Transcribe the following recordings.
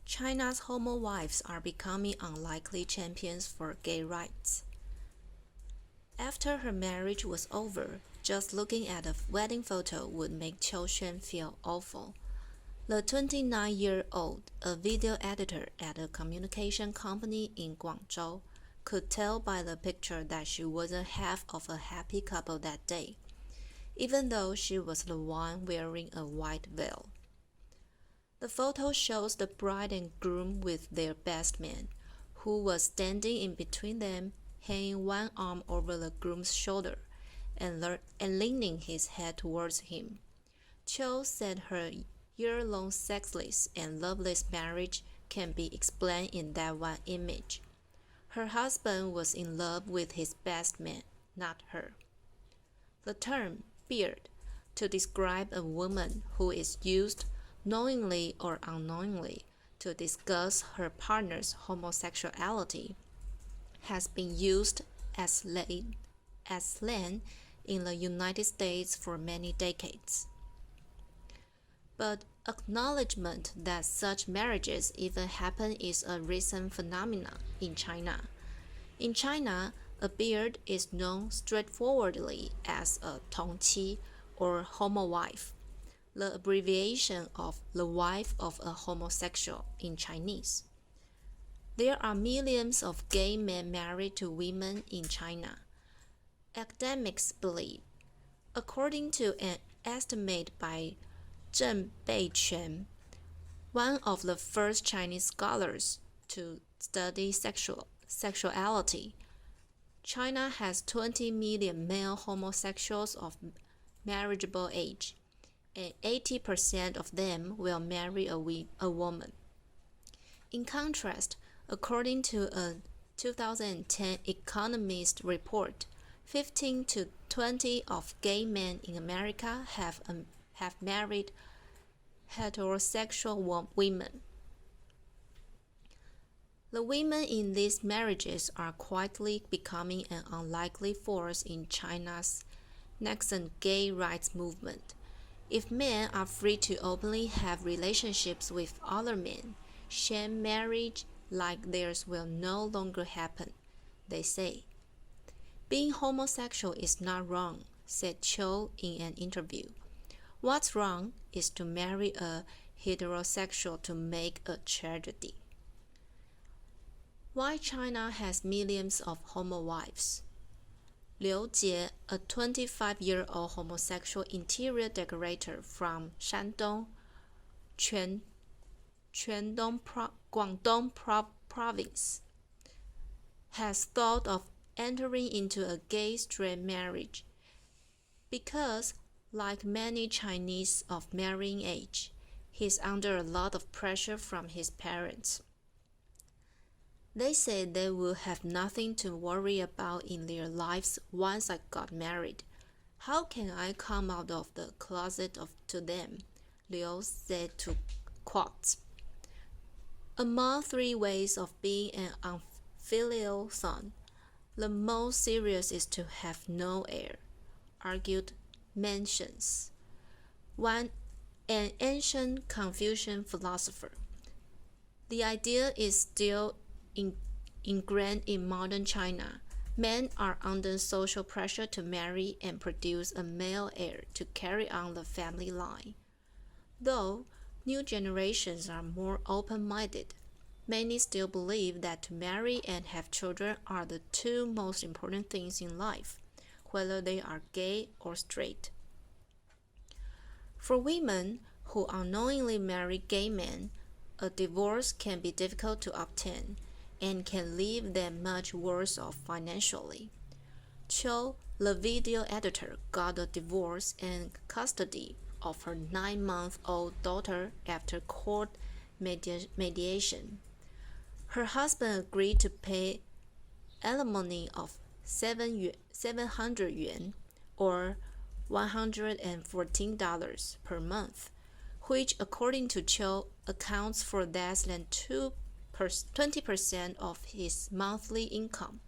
China's homowives are becoming unlikely champions for gay rights. After her marriage was over, just looking at a wedding photo would make Qiu Xuan feel awful. The 29-year-old, a video editor at a communication company in Guangzhou, could tell by the picture that she wasn't half of a happy couple that day, even though she was the one wearing a white veil. The photo shows the bride and groom with their best man, who was standing in between them, hanging one arm over the groom's shoulder and leaning his head towards him. Qiu said her year-long sexless and loveless marriage can be explained in that one image. Her husband was in love with his best man, not her. The term beard to describe a woman who is used knowingly or unknowingly to discuss her partner's homosexuality has been used as slang in the United States for many decades. But acknowledgement that such marriages even happen is a recent phenomenon in China. In China, a beard is known straightforwardly as a tongqi or homowife, the abbreviation of the wife of a homosexual in Chinese. There are millions of gay men married to women in China. Academics believe, according to an estimate by Zheng Beiquan, one of the first Chinese scholars to study sexuality, China has 20 million male homosexuals of marriageable age, and 80% of them will marry a woman. In contrast, according to a 2010 Economist report, 15 to 20 of gay men in America have married heterosexual women. The women in these marriages are quietly becoming an unlikely force in China's nascent gay rights movement. If men are free to openly have relationships with other men, sham marriage like theirs will no longer happen, they say. Being homosexual is not wrong, said Qiu in an interview. What's wrong is to marry a heterosexual to make a tragedy. Why China has millions of homowives? Liu Jie, a 25-year-old homosexual interior decorator from Shandong, Guangdong province, has thought of entering into a gay-straight marriage because, like many Chinese of marrying age, he's under a lot of pressure from his parents. They say they will have nothing to worry about in their lives once I got married. How can I come out of the closet to them? Liu said to quote, among 3 ways of being an unfilial son, the most serious is to have no heir, argued Mencius, an ancient Confucian philosopher. The idea is still ingrained in modern China. Men are under social pressure to marry and produce a male heir to carry on the family line. Though new generations are more open-minded, many still believe that to marry and have children are the 2 most important things in life, whether they are gay or straight. For women who unknowingly marry gay men, a divorce can be difficult to obtain and can leave them much worse off financially. Qiu, the video editor, got a divorce and custody of her 9-month-old daughter after court mediation. Her husband agreed to pay alimony of 700 yuan or $114 per month, which according to Qiu accounts for less than 20% of his monthly income.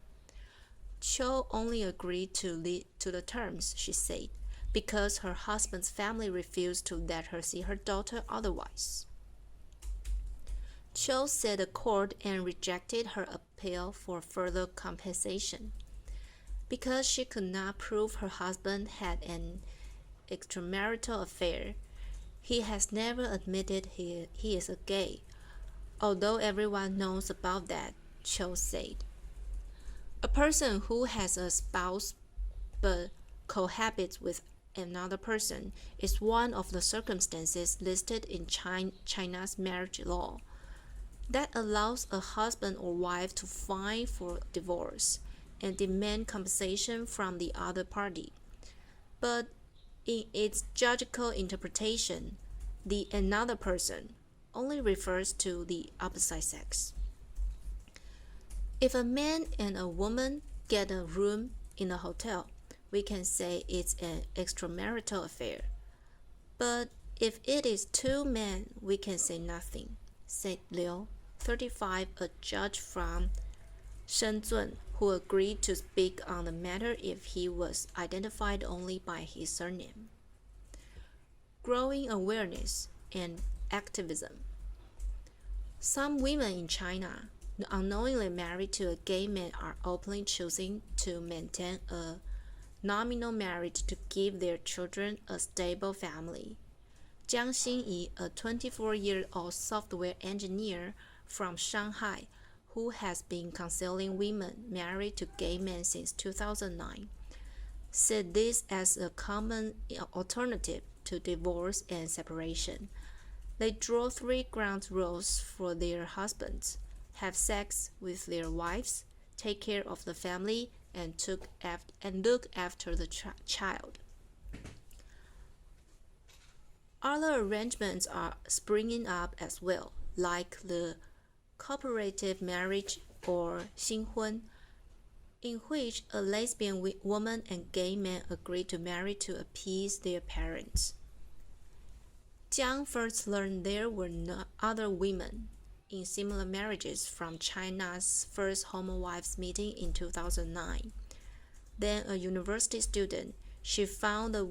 Qiu only agreed to the terms, she said, because her husband's family refused to let her see her daughter otherwise. Cho said the court and rejected her appeal for further compensation. Because she could not prove her husband had an extramarital affair, he has never admitted he is a gay, although everyone knows about that, Cho said. A person who has a spouse but cohabits with another person is one of the circumstances listed in China's marriage law that allows a husband or wife to file for divorce and demand compensation from the other party. But in its judicial interpretation, the another person only refers to the opposite sex. If a man and a woman get a room in a hotel, we can say it's an extramarital affair. But if it is two men, we can say nothing, said Liu, 35, a judge from Shenzhen, who agreed to speak on the matter if he was identified only by his surname. Growing awareness and activism. Some women in China, unknowingly married to a gay man, are openly choosing to maintain a nominal marriage to give their children a stable family. Jiang Xinyi, a 24-year-old software engineer from Shanghai, who has been counseling women married to gay men since 2009, said this as a common alternative to divorce and separation. They draw three ground rules for their husbands: have sex with their wives, take care of the family, and look after the child. Other arrangements are springing up as well, like the cooperative marriage or 新婚, in which a lesbian woman and gay man agree to marry to appease their parents. Jiang first learned there were no other women in similar marriages from China's first homowives meeting in 2009. Then a university student, she found the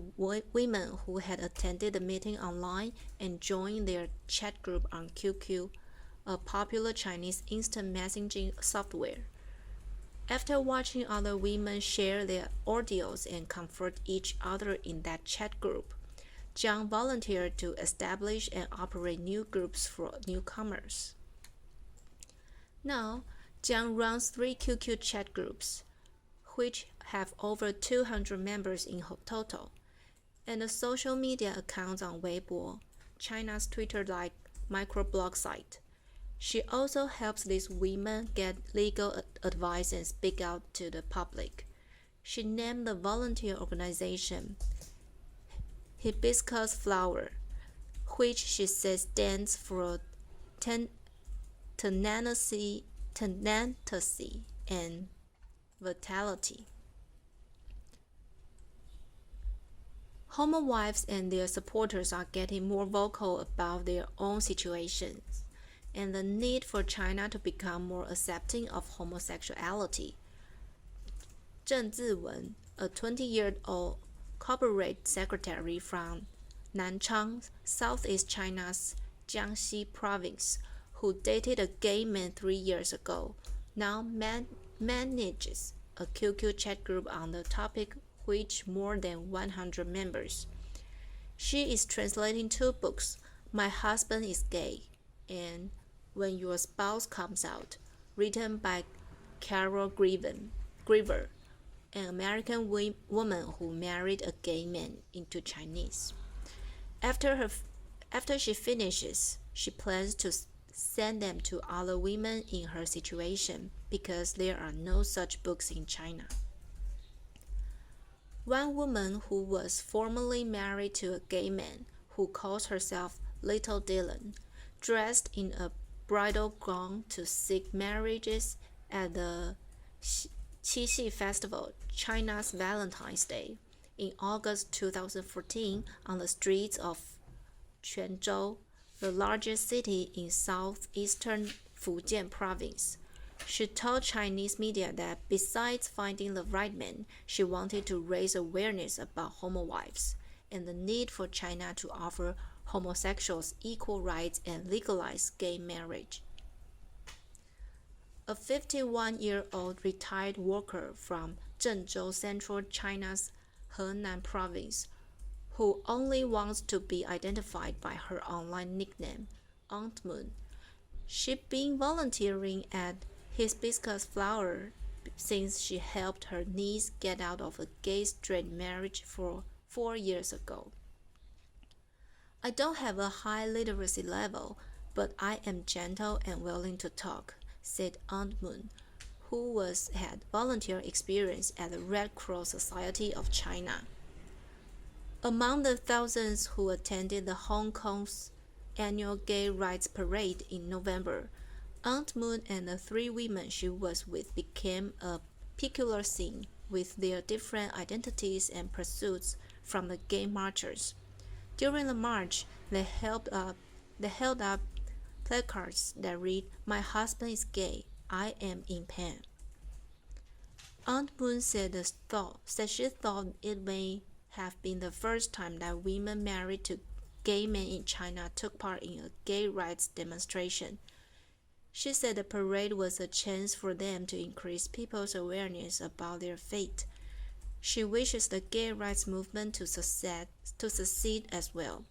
women who had attended the meeting online and joined their chat group on QQ, a popular Chinese instant messaging software. After watching other women share their ordeals and comfort each other in that chat group, Jiang volunteered to establish and operate new groups for newcomers. Now, Jiang runs 3 QQ chat groups, which have over 200 members in total, and a social media account on Weibo, China's Twitter-like microblog site. She also helps these women get legal advice and speak out to the public. She named the volunteer organization Hibiscus Flower, which she says stands for tenacity and vitality. Homowives and their supporters are getting more vocal about their own situations and the need for China to become more accepting of homosexuality. Zheng Ziwen, a 20-year-old corporate secretary from Nanchang, Southeast China's Jiangxi province, who dated a gay man 3 years ago, now manages a QQ chat group on the topic which more than 100 members. She is translating 2 books, My Husband is Gay and When Your Spouse Comes Out, written by Carol Greaver, an American woman who married a gay man, into Chinese. After she finishes, she plans to send them to other women in her situation because there are no such books in China. One woman who was formerly married to a gay man, who calls herself Little Dylan, dressed in a bridal gown to seek marriages at the Qixi Festival, China's Valentine's Day, in August 2014 on the streets of Quanzhou, the largest city in southeastern Fujian province. She told Chinese media that besides finding the right man, she wanted to raise awareness about homowives and the need for China to offer homosexuals equal rights and legalize gay marriage. a 51-year-old retired worker from Zhengzhou, central China's Henan province, who only wants to be identified by her online nickname, Aunt Moon. She'd been volunteering at Hibiscus Flower since she helped her niece get out of a gay straight marriage 4 years ago. I don't have a high literacy level, but I am gentle and willing to talk, said Aunt Moon, who had volunteer experience at the Red Cross Society of China. Among the thousands who attended the Hong Kong's annual Gay Rights Parade in November, Aunt Moon and the 3 women she was with became a peculiar scene with their different identities and pursuits from the gay marchers. During the march, they held up placards that read, "My husband is gay. I am in pain." Aunt Moon said she thought it may have been the first time that women married to gay men in China took part in a gay rights demonstration. She said the parade was a chance for them to increase people's awareness about their fate. She wishes the gay rights movement to succeed as well.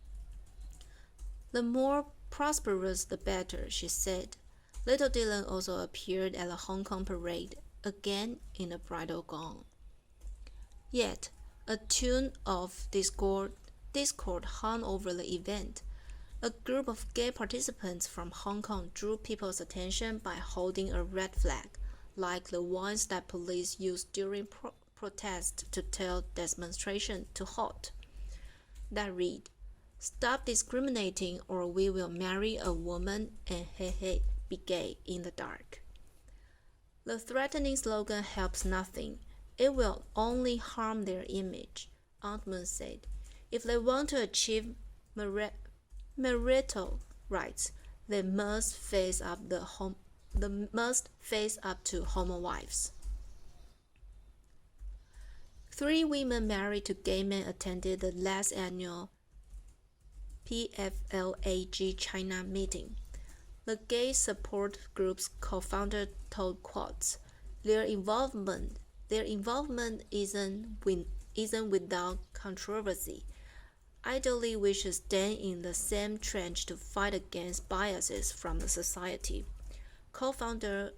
The more prosperous the better, she said. Little Dylan also appeared at the Hong Kong parade, again in a bridal gown. Yet, a tune of discord hung over the event. A group of gay participants from Hong Kong drew people's attention by holding a red flag, like the ones that police used during protests to tell demonstration to halt, that read, "Stop discriminating or we will marry a woman and be gay in the dark." The threatening slogan helps nothing. It will only harm their image, Aunt Moon said. If they want to achieve marital rights, they must face up to homowives. 3 women married to gay men attended the last annual PFLAG China meeting. The gay support group's co-founder told Quartz, their involvement isn't without controversy. Ideally, we should stand in the same trench to fight against biases from the society, co-founder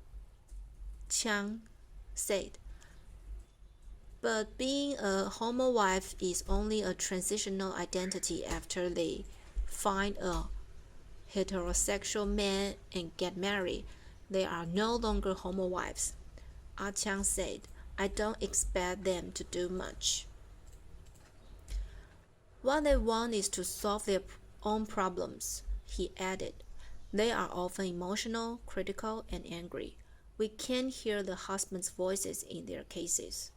Chiang said. But being a homowife is only a transitional identity after they find a heterosexual man and get married. They are no longer homowives. Ah Chiang said, I don't expect them to do much. What they want is to solve their own problems, he added. They are often emotional, critical, and angry. We can't hear the husbands' voices in their cases.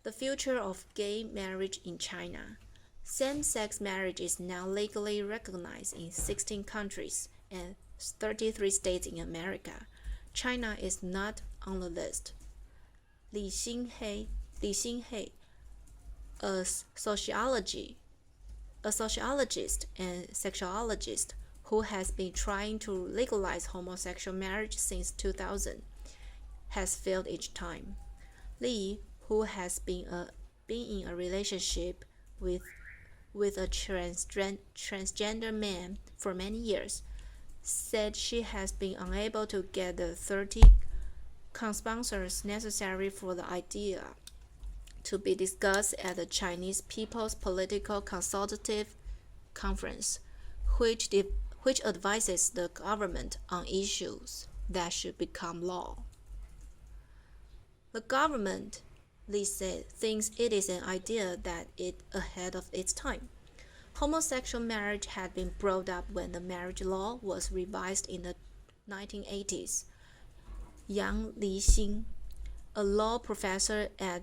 The future of gay marriage in China. Same-sex marriage is now legally recognized in 16 countries and 33 states in America. China is not on the list. Li Xinghei, a sociologist and sexologist who has been trying to legalize homosexual marriage since 2000, has failed each time. Li, who has been in a relationship with a transgender man for many years, said she has been unable to get the 30 co-sponsors necessary for the idea to be discussed at the Chinese People's Political Consultative Conference, which advises the government on issues that should become law. The government, Li said, thinks it is an idea that is ahead of its time. Homosexual marriage had been brought up when the marriage law was revised in the 1980s. Yang Lixing, a law professor at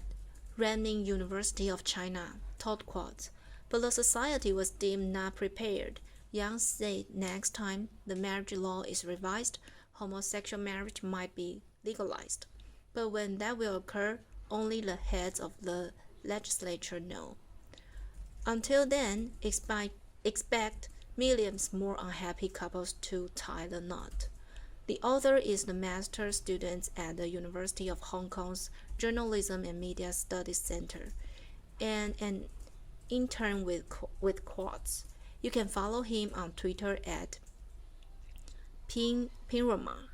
Renmin University of China, told Quartz, but the society was deemed not prepared. Yang said next time the marriage law is revised, homosexual marriage might be legalized. But when that will occur, only the heads of the legislature know. Until then, expect millions more unhappy couples to tie the knot. The author is the master student at the University of Hong Kong's Journalism and Media Studies Center and an intern with Quartz. You can follow him on Twitter at Pinroma.